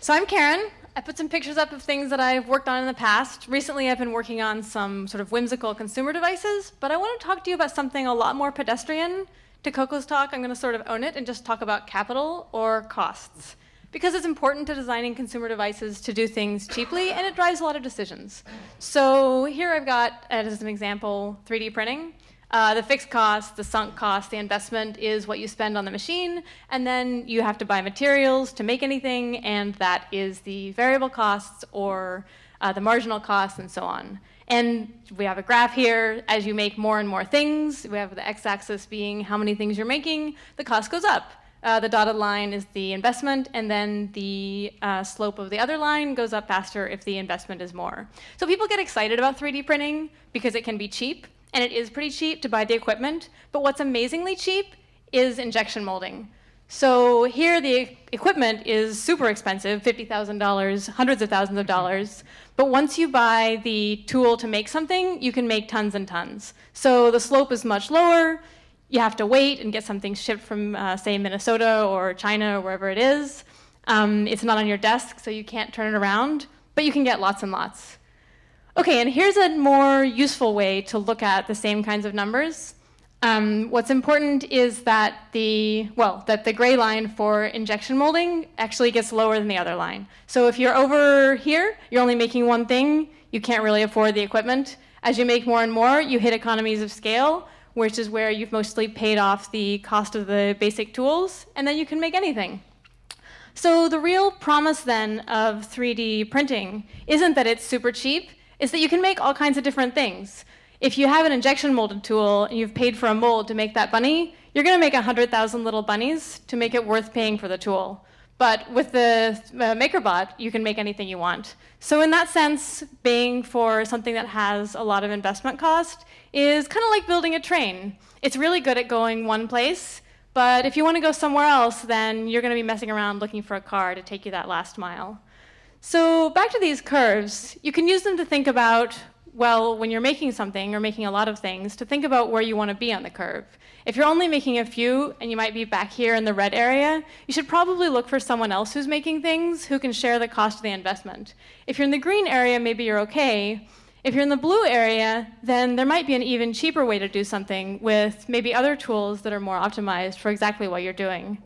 So I'm Karen. I put some pictures up of things that I've worked on in the past. Recently, I've been working on some sort of whimsical consumer devices, but I want to talk to you about something a lot more pedestrian. To Coco's talk, I'm going to sort of own it and just talk about capital or costs. Because it's important to designing consumer devices to do things cheaply, and it drives a lot of decisions. So here I've got, as an example, 3D printing. The fixed cost, the sunk cost, the investment is what you spend on the machine, and then you have to buy materials to make anything, and that is the variable costs or the marginal costs and so on. And we have a graph here. As you make more and more things, we have the x-axis being how many things you're making, the cost goes up. The dotted line is the investment, and then the slope of the other line goes up faster if the investment is more. So people get excited about 3D printing because it can be cheap. And it is pretty cheap to buy the equipment, but what's amazingly cheap is injection molding. So here the equipment is super expensive, $50,000, hundreds of thousands of dollars, but once you buy the tool to make something, you can make tons and tons. So the slope is much lower, you have to wait and get something shipped from, say, Minnesota or China or wherever it is. It's not on your desk, so you can't turn it around, but you can get lots and lots. Okay, and here's a more useful way to look at the same kinds of numbers. What's important is that the gray line for injection molding actually gets lower than the other line. So if you're over here, you're only making one thing, you can't really afford the equipment. As you make more and more, you hit economies of scale, which is where you've mostly paid off the cost of the basic tools, and then you can make anything. So the real promise then of 3D printing isn't that it's super cheap, is that you can make all kinds of different things. If you have an injection molded tool and you've paid for a mold to make that bunny, you're going to make 100,000 little bunnies to make it worth paying for the tool. But with the MakerBot, you can make anything you want. So in that sense, paying for something that has a lot of investment cost is kind of like building a train. It's really good at going one place, but if you want to go somewhere else, then you're going to be messing around looking for a car to take you that last mile. So back to these curves, you can use them to think about, well, when you're making something or making a lot of things, to think about where you want to be on the curve. If you're only making a few and you might be back here in the red area, you should probably look for someone else who's making things who can share the cost of the investment. If you're in the green area, maybe you're okay. If you're in the blue area, then there might be an even cheaper way to do something with maybe other tools that are more optimized for exactly what you're doing.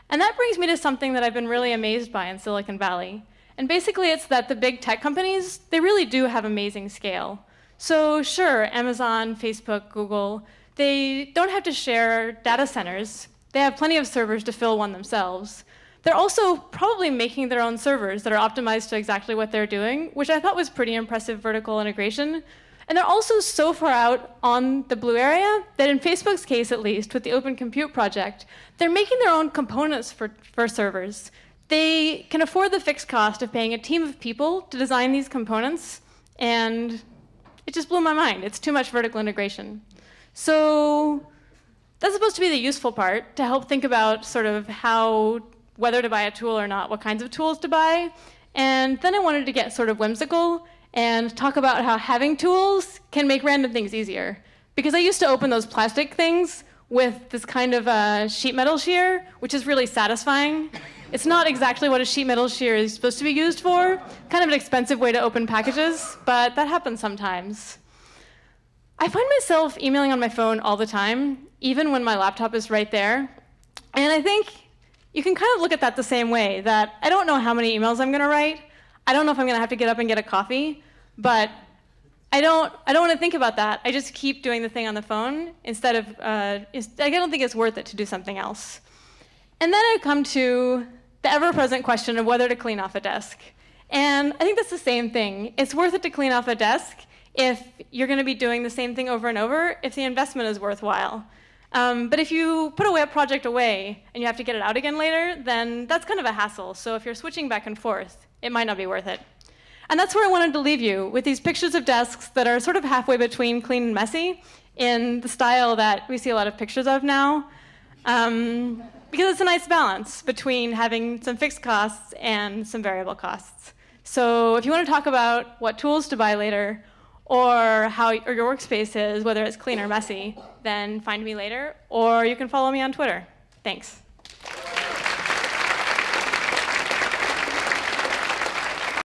And that brings me to something that I've been really amazed by in Silicon Valley. And basically, it's that the big tech companies, they really do have amazing scale. So sure, Amazon, Facebook, Google, they don't have to share data centers. They have plenty of servers to fill one themselves. They're also probably making their own servers that are optimized to exactly what they're doing, which I thought was pretty impressive vertical integration. And they're also so far out on the blue area that in Facebook's case, at least, with the Open Compute project, they're making their own components for servers. They can afford the fixed cost of paying a team of people to design these components, and it just blew my mind. It's too much vertical integration. So that's supposed to be the useful part, to help think about sort of whether to buy a tool or not, what kinds of tools to buy. And then I wanted to get sort of whimsical and talk about how having tools can make random things easier. Because I used to open those plastic things with this kind of sheet metal shear, which is really satisfying. It's not exactly what a sheet metal shear is supposed to be used for, kind of an expensive way to open packages, but that happens sometimes. I find myself emailing on my phone all the time, even when my laptop is right there. And I think you can kind of look at that the same way, that I don't know how many emails I'm going to write. I don't know if I'm going to have to get up and get a coffee, but I don't want to think about that. I just keep doing the thing on the phone instead of, I don't think it's worth it to do something else. And then I come to the ever-present question of whether to clean off a desk. And I think that's the same thing. It's worth it to clean off a desk if you're going to be doing the same thing over and over, if the investment is worthwhile. But if you put a project away and you have to get it out again later, then that's kind of a hassle. So if you're switching back and forth, it might not be worth it. And that's where I wanted to leave you, with these pictures of desks that are sort of halfway between clean and messy, in the style that we see a lot of pictures of now. Because it's a nice balance between having some fixed costs and some variable costs. So if you want to talk about what tools to buy later, or how your workspace is, whether it's clean or messy, then find me later, or you can follow me on Twitter. Thanks.